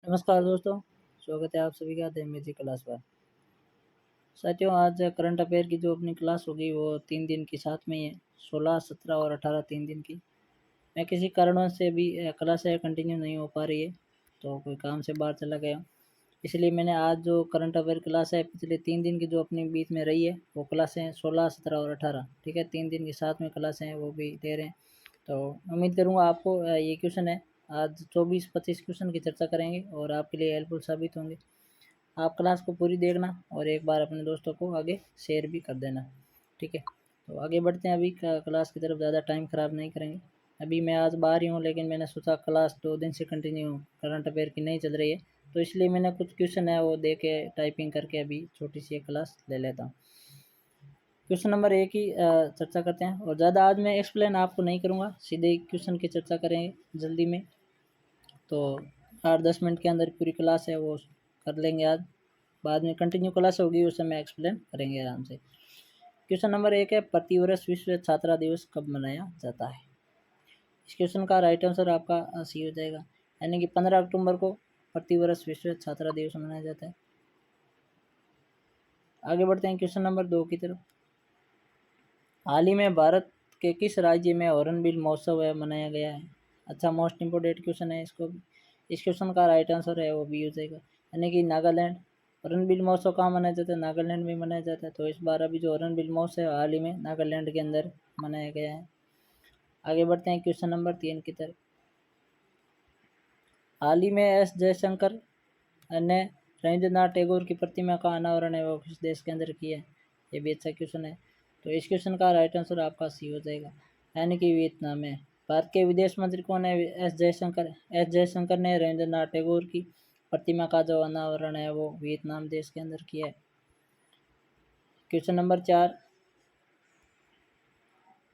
नमस्कार दोस्तों, स्वागत है आप सभी का द म्यूजिक क्लास पर। साथियों, आज करंट अफेयर की जो अपनी क्लास होगी वो 3 दिन की साथ में ही है। 16, 17 और 18 3 दिन की। मैं किसी कारणों से अभी क्लास है कंटिन्यू नहीं हो पा रही है, तो कोई काम से बाहर चला गया, इसलिए मैंने आज जो करंट अफेयर क्लास है पिछले 3 दिन की जो अपनी बीच में रही है वो क्लासें हैं 16, 17 और 18। ठीक है, 3 दिन के साथ में क्लासें हैं वो भी दे रहे हैं। तो उम्मीद करूँगा आपको ये क्वेश्चन है, आज 24-25 क्वेश्चन की चर्चा करेंगे और आपके लिए हेल्पफुल साबित होंगे। आप क्लास को पूरी देखना और एक बार अपने दोस्तों को आगे शेयर भी कर देना। ठीक है, तो आगे बढ़ते हैं। अभी क्लास की तरफ ज़्यादा टाइम ख़राब नहीं करेंगे। अभी मैं आज बाहर ही हूँ, लेकिन मैंने सोचा क्लास 2 दिन से कंटिन्यू करंट अफेयर की नहीं चल रही है, तो इसलिए मैंने कुछ क्वेश्चन है वो दे के टाइपिंग करके अभी छोटी सी एक क्लास ले लेता हूँ। क्वेश्चन नंबर 1 की चर्चा करते हैं, और ज़्यादा आज मैं एक्सप्लेन आपको नहीं करूँगा, सीधे ही क्वेश्चन की चर्चा करेंगे जल्दी में। तो 8-10 मिनट के अंदर पूरी क्लास है वो कर लेंगे आज। बाद में कंटिन्यू क्लास होगी, उस समय एक्सप्लेन करेंगे आराम से। क्वेश्चन नंबर 1 है, प्रतिवर्ष विश्व छात्रा दिवस कब मनाया जाता है? इस क्वेश्चन का राइट आंसर आपका सी हो जाएगा, यानी कि 15 अक्टूबर को प्रतिवर्ष विश्व छात्रा दिवस मनाया जाता है। आगे बढ़ते हैं क्वेश्चन नंबर 2 की तरफ। हाल ही में भारत के किस राज्य में हॉर्नबिल महोत्सव मनाया गया है? अच्छा, मोस्ट इम्पोर्टेंट क्वेश्चन है इसको। इस क्वेश्चन का राइट आंसर है वो बी हो जाएगा, यानी कि नागालैंड। हॉर्नबिल महोत्सव कहाँ मनाया जाता है? नागालैंड में मनाया जाता है। तो इस बार अभी जो हॉर्नबिल महोत्सव है हाल ही में नागालैंड के अंदर मनाया गया है। आगे बढ़ते हैं क्वेश्चन नंबर 3 की तरफ। हाल ही में एस जयशंकर ने रविंद्रनाथ टैगोर की प्रतिमा का अनावरण है वो किस देश के अंदर किया है? ये भी अच्छा क्वेश्चन है। तो इस क्वेश्चन का राइट आंसर आपका सी हो जाएगा, यानी कि वियतनाम है। भारत के विदेश मंत्री कौन है? एस जयशंकर ने रविंद्रनाथ टैगोर की प्रतिमा का जो अनावरण है वो वियतनाम देश के अंदर किया है। क्वेश्चन नंबर 4,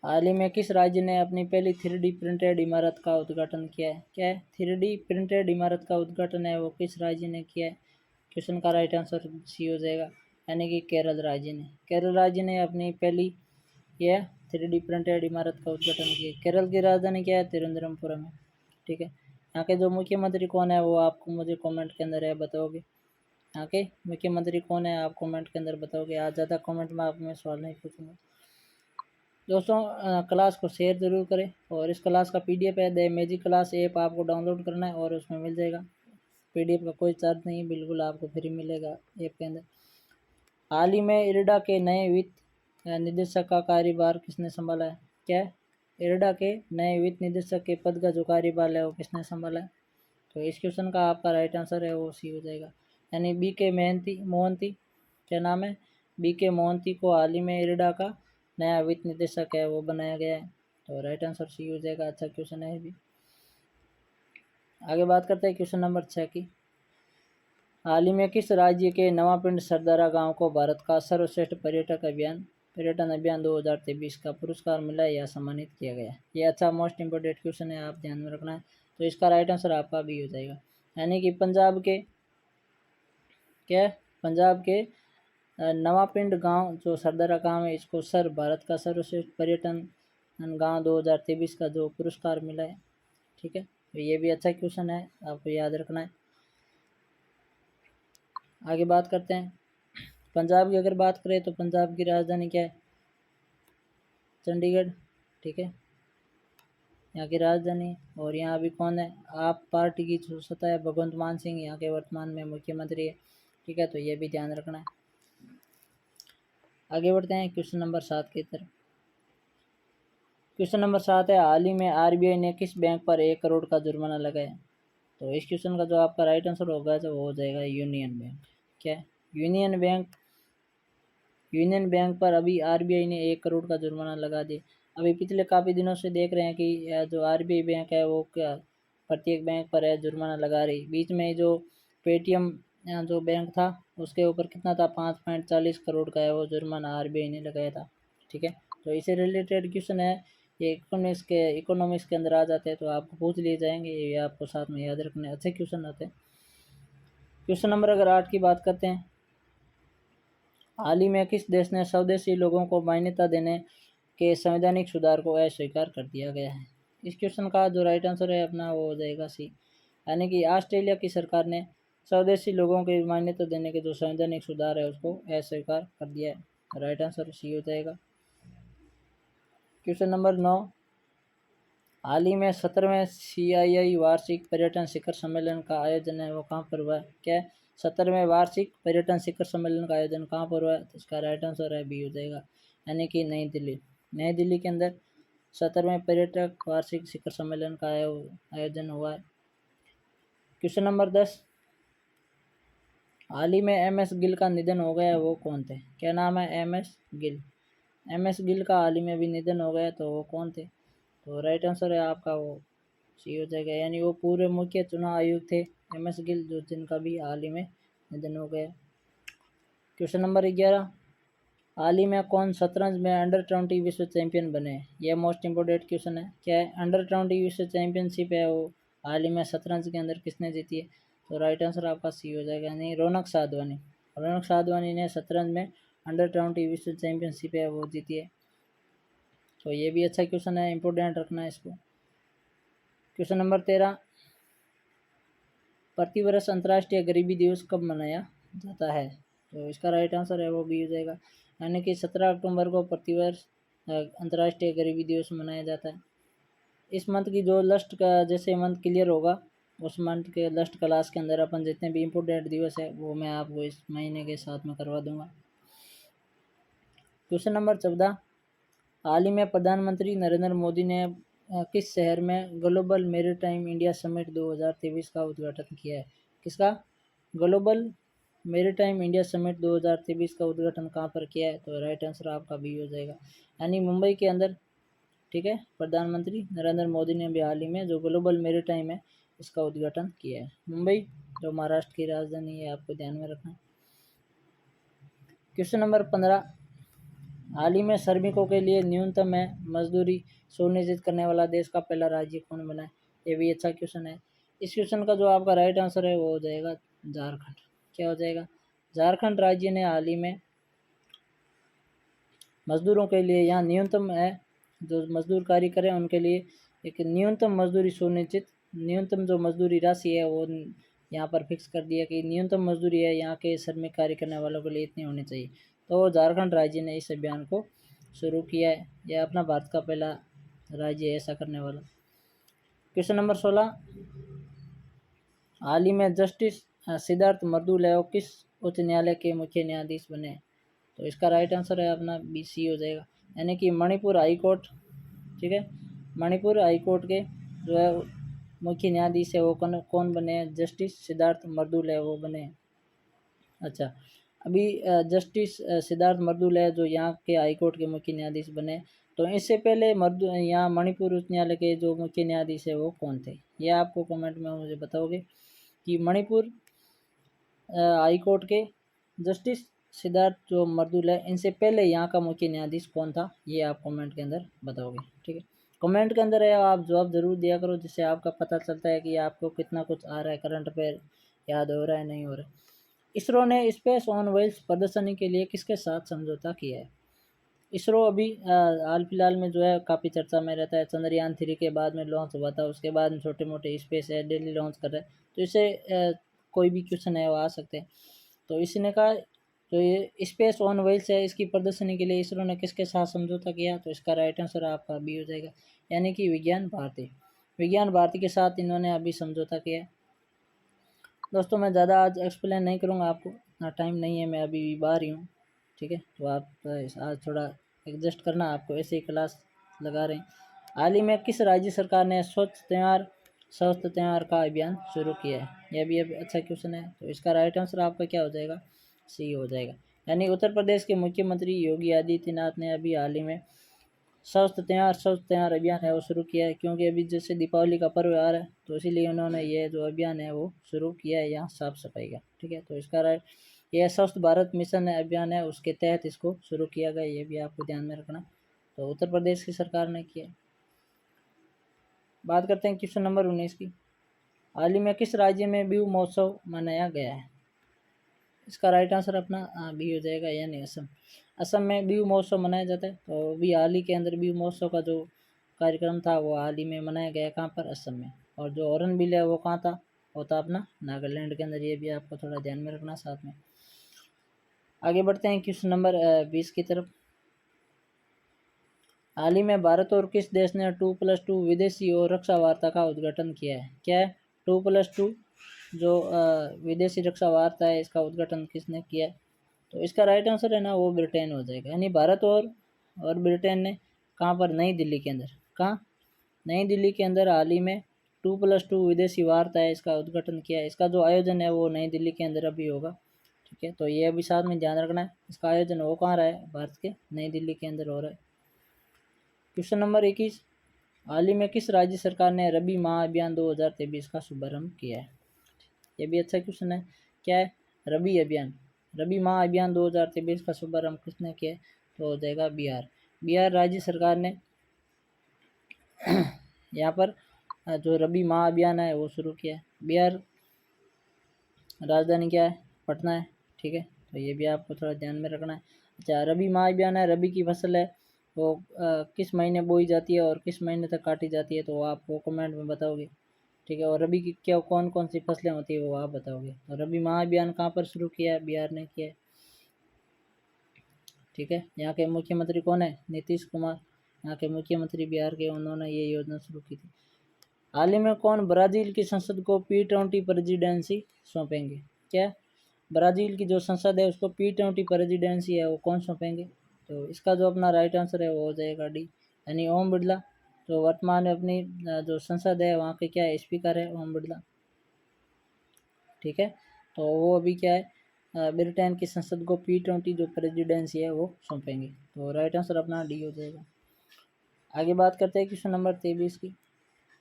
हाल ही में किस राज्य ने अपनी पहली 3D प्रिंटेड इमारत का उद्घाटन किया है? क्या है 3D प्रिंटेड इमारत का उद्घाटन है वो किस राज्य ने किया है? क्वेश्चन का राइट आंसर सी हो जाएगा, यानी कि केरल राज्य ने। केरल राज्य ने अपनी पहली यह 3D प्रिंटेड इमारत का उद्घाटन किया। केरल की राजधानी क्या है? तिरुवनंतपुरम है। ठीक है, यहाँ के जो मुख्यमंत्री कौन है वो आपको मुझे कमेंट के अंदर है बताओगे। यहाँ के मुख्यमंत्री कौन है आप कमेंट के अंदर बताओगे। आज ज़्यादा कमेंट में आप मैं सवाल नहीं पूछूंगा। दोस्तों, क्लास को शेयर ज़रूर करें, और इस क्लास का PDF है, द मैजिक क्लास ऐप आपको डाउनलोड करना है और उसमें मिल जाएगा। PDF का कोई चार्ज नहीं है, बिल्कुल आपको फ्री मिलेगा ऐप के अंदर। हाल ही में इरडा के नए वित्त निदेशक का कार्यभार किसने संभाला है? क्या है? इरडा के नए वित्त निदेशक के पद का जो कार्यभार है वो किसने संभाला है? तो इस क्वेश्चन का आपका राइट आंसर है वो सी हो जाएगा, यानी BK मोहंती। क्या नाम है? BK मोहंती को हाल ही में इरडा का नया वित्त निदेशक है वो बनाया गया है। तो राइट आंसर सी हो जाएगा। अच्छा क्वेश्चन है भी। आगे बात करते हैं क्वेश्चन नंबर 6 की। हाल ही में किस राज्य के नवापिंड सरदारा गांव को भारत का सर्वश्रेष्ठ पर्यटन अभियान 2023 का पुरस्कार मिला या सम्मानित किया गया? ये अच्छा मोस्ट इम्पोर्टेंट क्वेश्चन है, आप ध्यान में रखना है। तो इसका राइट आंसर आपका भी हो जाएगा, यानी कि पंजाब के नवापिंड गांव जो सरदारा गांव है, इसको भारत का सर्वश्रेष्ठ पर्यटन गांव 2023 का जो पुरस्कार मिला है। ठीक है, तो ये भी अच्छा क्वेश्चन है, आपको याद रखना है। आगे बात करते हैं। पंजाब की अगर बात करें तो पंजाब की राजधानी क्या है? चंडीगढ़। ठीक है, यहाँ की राजधानी। और यहाँ अभी कौन है? आप पार्टी की जो सत्ता है भगवंत मान सिंह यहाँ के वर्तमान में मुख्यमंत्री है। ठीक है, तो ये भी ध्यान रखना है। आगे बढ़ते हैं क्वेश्चन नंबर 7 की तरफ। क्वेश्चन नंबर 7 है, हाल ही में RBI ने किस बैंक पर 1 करोड़ का जुर्माना लगाया? तो इस क्वेश्चन का जो आपका राइट आंसर होगा तो वो हो जाएगा यूनियन बैंक। क्या है? यूनियन बैंक पर अभी RBI ने 1 करोड़ का जुर्माना लगा दिया। अभी पिछले काफ़ी दिनों से देख रहे हैं कि जो RBI बैंक है वो क्या प्रत्येक बैंक पर है जुर्माना लगा रही। बीच में जो पेटीएम जो बैंक था उसके ऊपर कितना था? 5.40 करोड़ का है वो जुर्माना RBI ने लगाया था। ठीक है, तो इससे रिलेटेड क्वेश्चन है, ये इकोनॉमिक्स के अंदर आ जाते हैं, तो आपको पूछ लिए जाएंगे, ये आपको साथ में याद रखने अच्छे क्वेश्चन आते हैं। क्वेश्चन नंबर अगर 8 की बात करते हैं, हाल ही में किस देश ने स्वदेशी लोगों को मान्यता देने के संवैधानिक सुधार को अस्वीकार कर दिया गया है? इस क्वेश्चन का जो राइट आंसर है अपना वो हो जाएगा सी, यानी कि ऑस्ट्रेलिया की सरकार ने स्वदेशी लोगों को मान्यता देने के जो संवैधानिक सुधार है उसको अस्वीकार कर दिया है। राइट आंसर सी हो जाएगा। क्वेश्चन नंबर 9, हाल ही में 17वें CII वार्षिक पर्यटन शिखर सम्मेलन का आयोजन है वो कहाँ पर हुआ है? क्या है? 17वें वार्षिक पर्यटन शिखर सम्मेलन का आयोजन कहाँ पर हुआ है? तो इसका राइट आंसर है बी हो जाएगा, यानी कि नई दिल्ली। नई दिल्ली के अंदर 17वें पर्यटक वार्षिक शिखर सम्मेलन का आयोजन हुआ है। क्वेश्चन नंबर 10, हाल ही में MS गिल का निधन हो गया है वो कौन थे? क्या नाम है? MS गिल। MS गिल का हाल ही में भी निधन हो गया, तो वो कौन थे? तो राइट आंसर है आपका वो सी हो जाएगा, यानी वो पूर्व मुख्य चुनाव आयुक्त थे MS गिल, जो जिनका भी हाल ही में निधन हो गया। क्वेश्चन नंबर 11, हाल ही में कौन शतरंज में अंडर-20 विश्व चैंपियन बने? यह मोस्ट इंपोर्टेंट क्वेश्चन है। क्या है? अंडर-20 विश्व चैंपियनशिप है वो हाल ही में शतरंज के अंदर किसने जीती है? तो राइट आंसर आपका सी हो जाएगा, यानी रौनक साधवानी। रौनक साधवानी ने शतरंज में अंडर-20 विश्व चैंपियनशिप है वो जीती है। तो ये भी अच्छा क्वेश्चन है, इंपोर्टेंट रखना है इसको। क्वेश्चन नंबर 13, प्रतिवर्ष अंतर्राष्ट्रीय गरीबी दिवस कब मनाया जाता है? तो इसका राइट आंसर है वो बी हो जाएगा, यानी कि 17 अक्टूबर को प्रतिवर्ष अंतर्राष्ट्रीय गरीबी दिवस मनाया जाता है। इस मंथ की जो लस्ट का जैसे मंथ क्लियर होगा उस मंथ के लस्ट क्लास के अंदर अपन जितने भी इम्पोर्टेंट दिवस है वो मैं आपको इस महीने के साथ में करवा दूंगा। क्वेश्चन नंबर 14, हाल ही में प्रधानमंत्री नरेंद्र मोदी ने किस शहर में ग्लोबल मैरीटाइम इंडिया समिट 2023 का उद्घाटन किया है? किसका? ग्लोबल मैरीटाइम इंडिया समिट 2023 का उद्घाटन कहाँ पर किया है? तो राइट आंसर आपका बी हो जाएगा, यानी मुंबई के अंदर। ठीक है, प्रधानमंत्री नरेंद्र मोदी ने भी हाल ही में जो ग्लोबल मैरीटाइम है इसका उद्घाटन किया है। मुंबई जो महाराष्ट्र की राजधानी है, आपको ध्यान में रखना। क्वेश्चन नंबर 15, हाल ही में श्रमिकों के लिए न्यूनतम मजदूरी सुनिश्चित करने वाला देश का पहला राज्य कौन बना है? ये भी अच्छा क्वेश्चन है। इस क्वेश्चन का जो आपका राइट आंसर है वो हो जाएगा झारखंड। क्या हो जाएगा? झारखंड राज्य ने हाल ही में मजदूरों के लिए यहाँ न्यूनतम है जो मजदूर कार्य करें उनके लिए एक न्यूनतम मजदूरी सुनिश्चित, न्यूनतम जो मजदूरी राशि है वो यहाँ पर फिक्स कर दिया कि न्यूनतम मजदूरी है यहाँ के श्रमिक कार्य करने वालों के लिए इतनी होनी चाहिए। तो झारखंड राज्य ने इस अभियान को शुरू किया है, यह अपना भारत का पहला राज्य है ऐसा करने वाला। क्वेश्चन नंबर 16, हाल ही में जस्टिस सिद्धार्थ मर्दुलेव किस उच्च न्यायालय के मुख्य न्यायाधीश बने? तो इसका राइट आंसर है अपना BC हो जाएगा, यानी कि मणिपुर हाई कोर्ट। ठीक है, मणिपुर हाई कोर्ट के जो है मुख्य न्यायाधीश है वो कौन बने हैं? जस्टिस सिद्धार्थ मर्दुलेव वो बने हैं। अच्छा, अभी जस्टिस सिद्धार्थ मर्दुलेव जो यहाँ के हाई कोर्ट के मुख्य न्यायाधीश बने, तो इससे पहले यहाँ मणिपुर उच्च न्यायालय के जो मुख्य न्यायाधीश है वो कौन थे? ये आपको कमेंट में मुझे बताओगे कि मणिपुर हाई कोर्ट के जस्टिस सिद्धार्थ जो मर्दुलेव इनसे पहले यहाँ का मुख्य न्यायाधीश कौन था? ये आप कमेंट के अंदर बताओगे। ठीक है, कमेंट के अंदर आप जवाब जरूर दिया करो, जिससे आपका पता चलता है कि आपको कितना कुछ आ रहा है, करंट अफेयर याद हो रहा है नहीं हो रहा है। इसरो ने स्पेस ऑन व्हील्स प्रदर्शनी के लिए किसके साथ समझौता किया है? इसरो अभी हाल फिलहाल में जो है काफ़ी चर्चा में रहता है। चंद्रयान 3 के बाद में लॉन्च हुआ था, उसके बाद में छोटे मोटे स्पेस है डेली लॉन्च कर रहे हैं, तो इसे कोई भी क्वेश्चन है वो आ सकते हैं। तो इसने कहा जो ये स्पेस ऑन व्हील्स है इसकी प्रदर्शनी के लिए इसरो ने किसके साथ समझौता किया? तो इसका राइट आंसर आपका बी हो जाएगा, यानी कि विज्ञान भारती। विज्ञान भारती के साथ इन्होंने अभी समझौता किया है। दोस्तों मैं ज़्यादा आज एक्सप्लेन नहीं करूँगा, आपको इतना टाइम नहीं है, मैं अभी बाहर ही हूँ। ठीक है, तो आप आज थोड़ा एडजस्ट करना, आपको ऐसे ही क्लास लगा रहे हैं। हाल ही में किस राज्य सरकार ने स्वच्छ त्यौहार स्वस्थ त्यौहार का अभियान शुरू किया है? यह भी अब अच्छा क्वेश्चन है, तो इसका राइट आंसर आपका क्या हो जाएगा? सी हो जाएगा, यानी उत्तर प्रदेश के मुख्यमंत्री योगी आदित्यनाथ ने अभी हाल ही में स्वस्थ त्यौहार अभियान है वो शुरू किया है, क्योंकि अभी जैसे दीपावली का पर्व आ रहा है तो इसीलिए उन्होंने ये जो अभियान है वो शुरू किया है यहाँ साफ सफाई का। ठीक है, तो इसका यह स्वस्थ भारत मिशन अभियान है उसके तहत इसको शुरू किया गया, ये भी आपको ध्यान में रखना। तो उत्तर प्रदेश की सरकार ने किया। बात करते हैं क्वेश्चन नंबर 19 की, हाल ही में किस राज्य में बिहू महोत्सव मनाया गया है? इसका राइट आंसर अपना बी हो जाएगा, यानी असम। असम में बिहू महोत्सव मनाया जाता है, तो अभी हाल ही के अंदर बिहू महोत्सव का जो कार्यक्रम था वो हाल ही में मनाया गया, कहाँ पर? असम में। और जो हॉर्नबिल है वो कहाँ था? होता अपना नागालैंड के अंदर। ये भी आपको थोड़ा ध्यान में रखना साथ में। आगे बढ़ते हैं क्वेश्चन नंबर 20 की तरफ। हाल ही में भारत और किस देश ने 2+2 विदेशी और रक्षा वार्ता का उद्घाटन किया है? क्या है 2+2 जो विदेशी रक्षा वार्ता है, इसका उद्घाटन किसने किया है? तो इसका राइट आंसर है ना वो ब्रिटेन हो जाएगा। यानी भारत और ब्रिटेन ने कहाँ पर, नई दिल्ली के अंदर, कहाँ, नई दिल्ली के अंदर हाल ही में 2+2 विदेशी वार्ता है, इसका उद्घाटन किया है। इसका जो आयोजन है वो नई दिल्ली के अंदर अभी होगा। ठीक है, तो ये अभी साथ में ध्यान रखना है, इसका आयोजन हो कहाँ रहा है, भारत के नई दिल्ली के अंदर हो रहा है। क्वेश्चन नंबर 21, हाल ही में किस राज्य सरकार ने रबी महाअभियान 2023 का शुभारंभ किया है? ये भी अच्छा क्वेश्चन है। क्या है रबी महाअभियान 2023 का शुभारंभ किसने किया है? तो हो जाएगा बिहार राज्य सरकार ने यहाँ पर जो रबी महाअभियान है वो शुरू किया है। बिहार राजधानी क्या है, पटना है। ठीक है, तो ये भी आपको थोड़ा ध्यान में रखना है। अच्छा, रबी महाअभियान है, रबी की फसल है वो किस महीने बोई जाती है और किस महीने तक काटी जाती है, तो वो आप वो कमेंट में बताओगे। ठीक है, और रबी की क्या कौन कौन सी फसलें होती है वो आप बताओगे। तो रबी महाअभियान कहाँ पर शुरू किया है? बिहार ने किया है। ठीक है, यहाँ के मुख्यमंत्री कौन है? नीतीश कुमार, यहाँ के मुख्यमंत्री बिहार के, उन्होंने ये योजना शुरू की थी। हाल ही में कौन ब्राज़ील की संसद को P20 प्रेसिडेंसी सौंपेंगे? क्या, ब्राज़ील की जो संसद है उसको P20 प्रेसिडेंसी है वो कौन सौंपेंगे? तो इसका जो अपना राइट आंसर है वो हो जाएगा डी, यानी ओम बिरला, जो वर्तमान में अपनी जो संसद है वहाँ के क्या है, स्पीकर है ओम बिरला। ठीक है, तो वो अभी क्या है, ब्रिटेन की संसद को P20 जो प्रेसिडेंसी है वो सौंपेंगे। तो राइट आंसर अपना डी हो जाएगा। आगे बात करते हैं क्वेश्चन नंबर 23 की।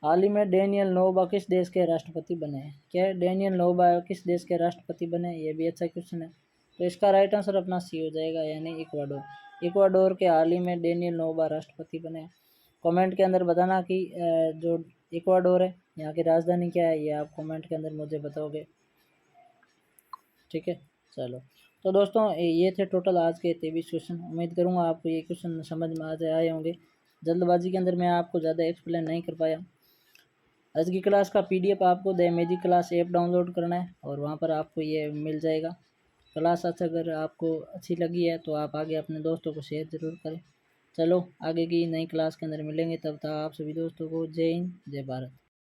हाल ही में डेनियल नोबा किस देश के राष्ट्रपति बने हैं? क्या है, डेनियल नोबा किस देश के राष्ट्रपति बने? ये भी अच्छा क्वेश्चन है। तो इसका राइट आंसर अपना सी हो जाएगा, यानी इक्वाडोर के हाल ही में डेनियल नोबा राष्ट्रपति बने हैं। कमेंट के अंदर बताना कि जो इक्वाडोर है यहाँ की राजधानी क्या है, ये आप कमेंट के अंदर मुझे बताओगे। ठीक है, चलो तो दोस्तों ये थे टोटल आज के 23 क्वेश्चन। उम्मीद करूँगा आपको ये क्वेश्चन समझ में आए होंगे। जल्दबाजी के अंदर मैं आपको ज़्यादा एक्सप्लेन नहीं कर पाया। आज की क्लास का PDF आपको the magic class app download करना है और वहाँ पर आपको ये मिल जाएगा। क्लास अच्छा अगर आपको अच्छी लगी है तो आप आगे अपने दोस्तों को शेयर ज़रूर करें। चलो आगे की नई क्लास के अंदर मिलेंगे, तब तक आप सभी दोस्तों को जय हिंद जय भारत।